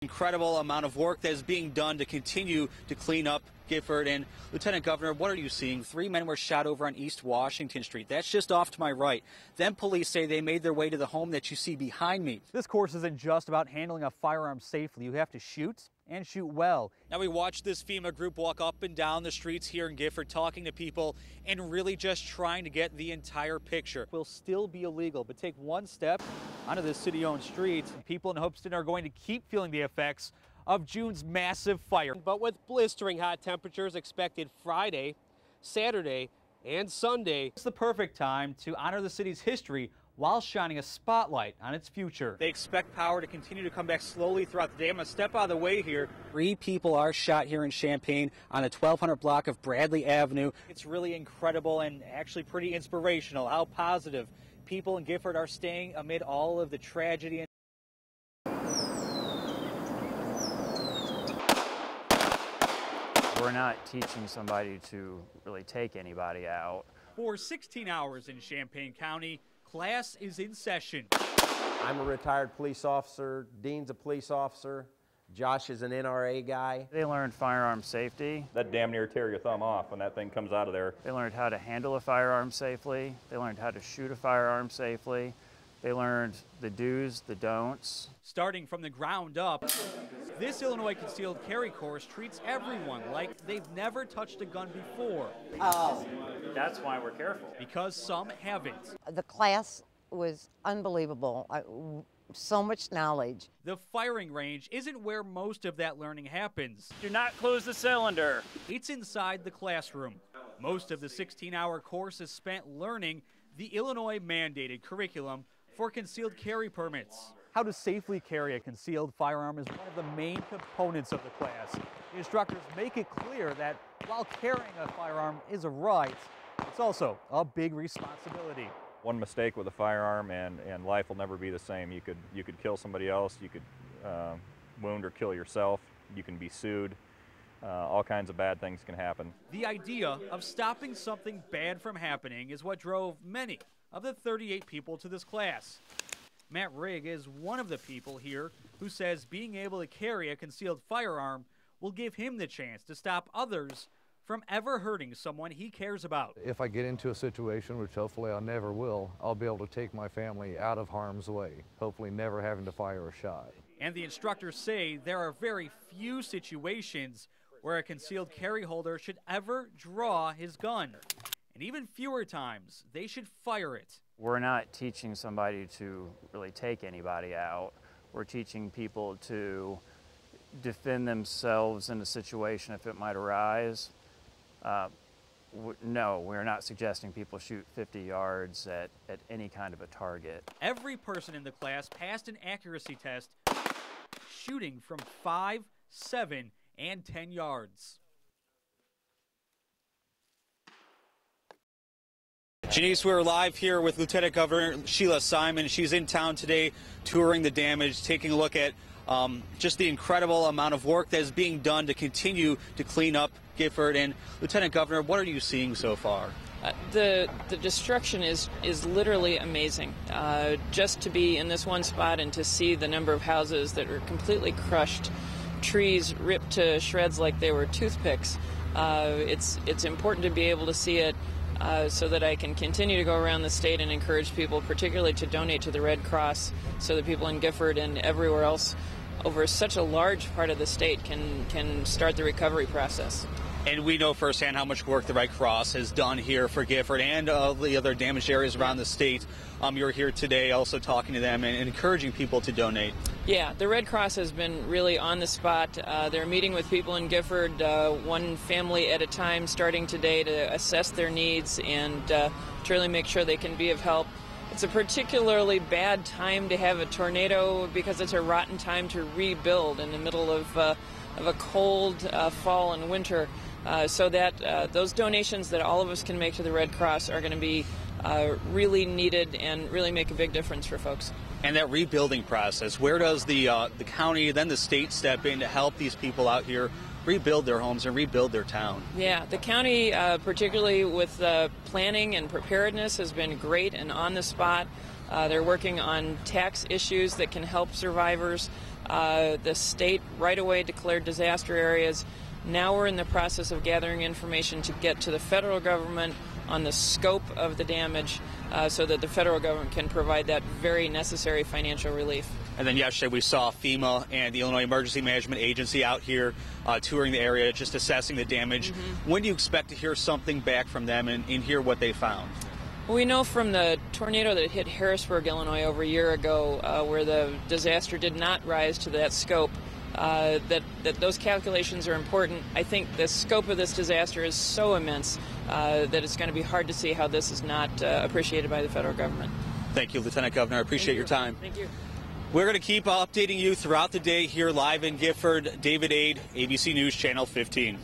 Incredible amount of work that is being done to continue to clean up Gifford. And Lieutenant Governor, what are you seeing? 3 men were shot over on East Washington Street. That's just off to my right. Then police say they made their way to the home that you see behind me. This course isn't just about handling a firearm safely. You have to shoot and shoot well. Now we watched this FEMA group walk up and down the streets here in Gifford talking to people and really just trying to get the entire picture. It will still be illegal, but take one step onto this city-owned street. People in Hoopeston are going to keep feeling the effects of June's massive fire. But with blistering hot temperatures expected Friday, Saturday, and Sunday, it's the perfect time to honor the city's history while shining a spotlight on its future. They expect power to continue to come back slowly throughout the day. I'm going to step out of the way here. 3 people are shot here in Champaign on the 1200 block of Bradley Avenue. It's really incredible and actually pretty inspirational how positive people in Gifford are staying amid all of the tragedy. We're not teaching somebody to really take anybody out. For 16 hours in Champaign County, class is in session. I'm a retired police officer. Dean's a police officer. Josh is an NRA guy. They learned firearm safety. That damn near tear your thumb off when that thing comes out of there. They learned how to handle a firearm safely. They learned how to shoot a firearm safely. They learned the do's, the don'ts. Starting from the ground up, this Illinois concealed carry course treats everyone like they've never touched a gun before. Oh. That's why we're careful. Because some haven't. The class was unbelievable. So much knowledge. The firing range isn't where most of that learning happens. Do not close the cylinder. It's inside the classroom. Most of the 16-hour course is spent learning the Illinois mandated curriculum for concealed carry permits. How to safely carry a concealed firearm is one of the main components of the class. The instructors make it clear that while carrying a firearm is a right, it's also a big responsibility. One mistake with a firearm and life will never be the same. You could kill somebody else, you could wound or kill yourself, you can be sued. All kinds of bad things can happen. The idea of stopping something bad from happening is what drove many of the 38 people to this class. Matt Rigg is one of the people here who says being able to carry a concealed firearm will give him the chance to stop others from ever hurting someone he cares about. If I get into a situation, which hopefully I never will, I'll be able to take my family out of harm's way, hopefully never having to fire a shot. And the instructors say there are very few situations where a concealed carry holder should ever draw his gun. And even fewer times, they should fire it. We're not teaching somebody to really take anybody out. We're teaching people to defend themselves in a situation if it might arise. No, we're not suggesting people shoot 50 yards at any kind of a target. Every person in the class passed an accuracy test, shooting from 5, 7, and 10 yards. Janice, we're live here with Lieutenant Governor Sheila Simon. She's in town today touring the damage, taking a look at just the incredible amount of work that is being done to continue to clean up Gifford. And Lieutenant Governor, what are you seeing so far? The destruction is literally amazing. Just to be in this one spot and to see the number of houses that are completely crushed, trees ripped to shreds like they were toothpicks. It's important to be able to see it so that I can continue to go around the state and encourage people, particularly to donate to the Red Cross, so that people in Gifford and everywhere else over such a large part of the state can start the recovery process. And we know firsthand how much work the Red Cross has done here for Gifford and the other damaged areas around the state. You're here today also talking to them and encouraging people to donate. Yeah, the Red Cross has been really on the spot. They're meeting with people in Gifford, one family at a time, starting today to assess their needs and to really make sure they can be of help. It's a particularly bad time to have a tornado because it's a rotten time to rebuild in the middle of a cold fall and winter. So that those donations that all of us can make to the Red Cross are going to be really needed and really make a big difference for folks. And that rebuilding process, where does the county, then the state step in to help these people out here rebuild their homes and rebuild their town? Yeah, the county, particularly with planning and preparedness, has been great and on the spot. They're working on tax issues that can help survivors. The state right away declared disaster areas. Now we're in the process of gathering information to get to the federal government on the scope of the damage so that the federal government can provide that very necessary financial relief. And then yesterday we saw FEMA and the Illinois Emergency Management Agency out here touring the area, just assessing the damage. When do you expect to hear something back from them and hear what they found? We know from the tornado that hit Harrisburg, Illinois over a year ago, where the disaster did not rise to that scope, that those calculations are important. I think the scope of this disaster is so immense that it's going to be hard to see how this is not appreciated by the federal government. Thank you, Lieutenant Governor. I appreciate your time. Thank you. We're going to keep updating you throughout the day here live in Gifford. David Ade, ABC News Channel 15.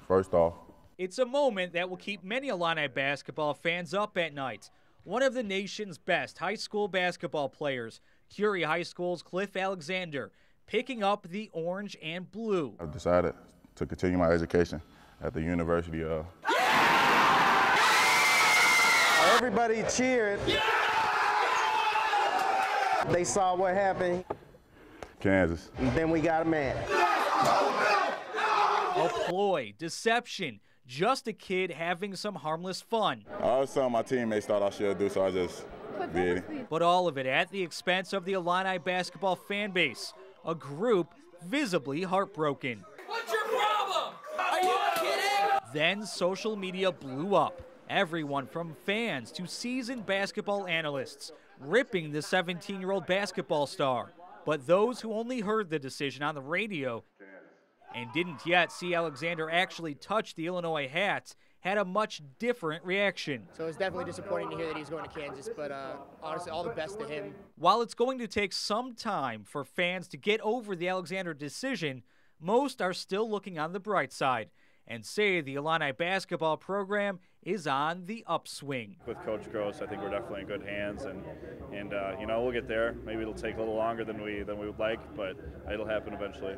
First off, it's a moment that will keep many Illini basketball fans up at night. One of the nation's best high school basketball players, Curie High School's Cliff Alexander, picking up the orange and blue. I've decided to continue my education at the University of. Everybody cheered. They saw what happened. Kansas. And then we got mad. A ploy, deception, just a kid having some harmless fun. I was telling my teammates thought I should do, so I just did it. But all of it at the expense of the Illini basketball fan base, a group visibly heartbroken. What's your problem? Are you kidding? Then social media blew up. Everyone from fans to seasoned basketball analysts ripping the 17-year-old basketball star. But those who only heard the decision on the radio and didn't yet see Alexander actually touch the Illinois hat had a much different reaction. So it's definitely disappointing to hear that he's going to Kansas, but honestly, all the best to him. While it's going to take some time for fans to get over the Alexander decision, most are still looking on the bright side and say the Illini basketball program is on the upswing. With Coach Gross, I think we're definitely in good hands, and you know, we'll get there. Maybe it'll take a little longer than we would like, but it'll happen eventually.